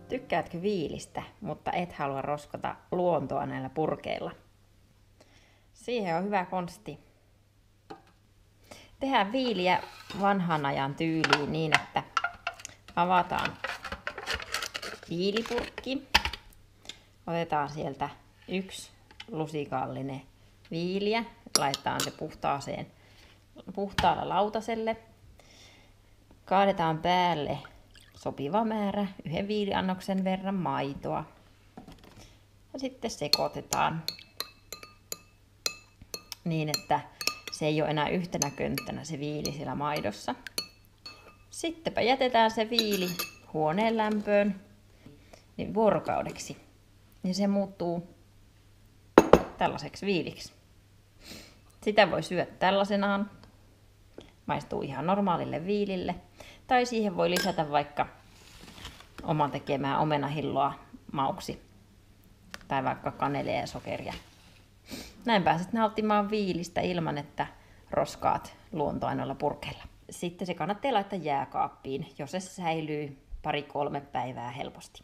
Tykkäätkö viilistä, mutta et halua roskata luontoa näillä purkeilla? Siihen on hyvä konsti. Tehdään viiliä vanhan ajan tyyliin niin, että avataan viilipurkki. Otetaan sieltä yksi lusikallinen viiliä. Laitetaan se puhtaalle lautaselle. Kaadetaan päälle sopiva määrä, yhden viiliannoksen verran maitoa. Ja sitten sekoitetaan niin, että se ei ole enää yhtenä könttänä se viili siellä maidossa. Sittenpä jätetään se viili huoneen lämpöön niin vuorokaudeksi. Niin se muuttuu tällaiseksi viiliksi. Sitä voi syödä tällaisenaan. Maistuu ihan normaalille viilille. Tai siihen voi lisätä vaikka oman tekemää omenahilloa mauksi. Tai vaikka kanelia ja sokeria. Näin pääset nauttimaan viilistä ilman, että roskaat luontoainoilla purkeilla. Sitten se kannattaa laittaa jääkaappiin, jos se säilyy 2-3 päivää helposti.